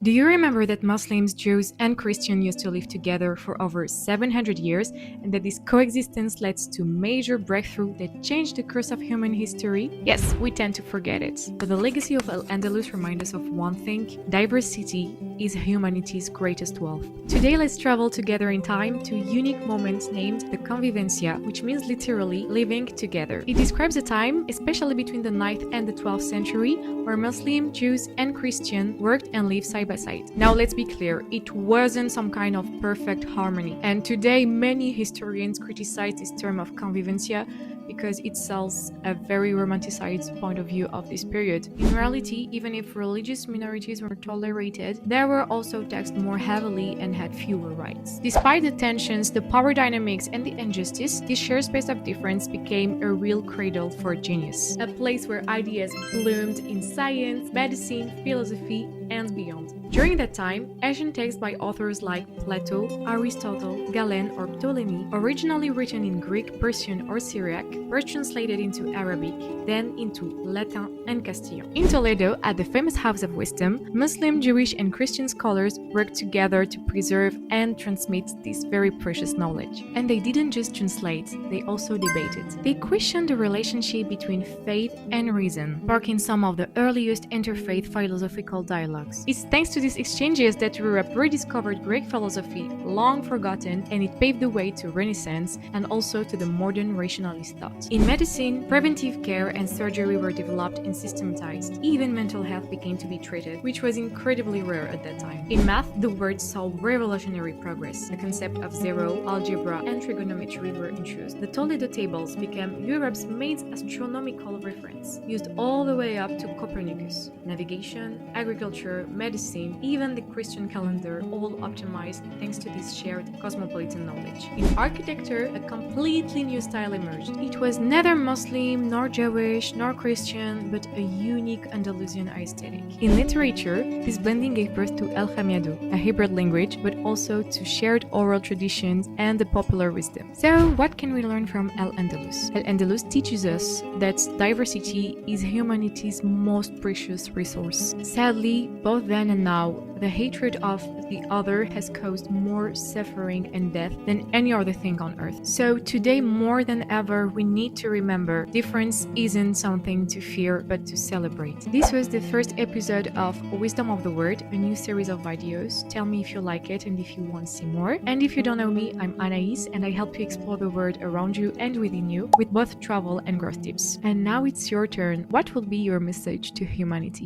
Do you remember that Muslims, Jews, and Christians used to live together for over 700 years, and that this coexistence led to major breakthrough that changed the course of human history? Yes, we tend to forget it. But the legacy of Al-Andalus reminds us of one thing: diversity is humanity's greatest wealth. Today, let's travel together in time to a unique moment named the Convivencia, which means literally living together. It describes a time, especially between the 9th and the 12th century, where Muslim, Jews, and Christians worked and lived side by side. Now let's be clear, it wasn't some kind of perfect harmony. And today many historians criticize this term of convivencia because it sells a very romanticized point of view of this period. In reality, even if religious minorities were tolerated, they were also taxed more heavily and had fewer rights. Despite the tensions, the power dynamics, and the injustice, this shared space of difference became a real cradle for genius. A place where ideas bloomed in science, medicine, philosophy, and beyond. During that time, Asian texts by authors like Plato, Aristotle, Galen, or Ptolemy, originally written in Greek, Persian, or Syriac, were translated into Arabic, then into Latin and Castilian. In Toledo, at the famous House of Wisdom, Muslim, Jewish, and Christian scholars worked together to preserve and transmit this very precious knowledge. And they didn't just translate, they also debated. They questioned the relationship between faith and reason, sparking some of the earliest interfaith philosophical dialogues. It's thanks to these exchanges that Europe rediscovered Greek philosophy, long forgotten, and it paved the way to Renaissance and also to the modern rationalist thought. In medicine, preventive care and surgery were developed and systematized. Even mental health began to be treated, which was incredibly rare at that time. In math, the word saw revolutionary progress. The concept of zero, algebra, and trigonometry were introduced. The Toledo tables became Europe's main astronomical reference, used all the way up to Copernicus. Navigation, agriculture, medicine, even the Christian calendar, all optimized thanks to this shared cosmopolitan knowledge. In architecture, a completely new style emerged. It was neither Muslim, nor Jewish, nor Christian, but a unique Andalusian aesthetic. In literature, this blending gave birth to El Hamiado, a Hebrew language, but also to shared oral traditions and the popular wisdom. So, what can we learn from Al-Andalus? Al-Andalus teaches us that diversity is humanity's most precious resource. Sadly, both then and now, the hatred of the other has caused more suffering and death than any other thing on earth. So today, more than ever, we need to remember difference isn't something to fear, but to celebrate. This was the first episode of Wisdom of the Word, a new series of videos. Tell me if you like it and if you want to see more. And if you don't know me, I'm Anaïs, and I help you explore the world around you and within you with both travel and growth tips. And now it's your turn. What will be your message to humanity?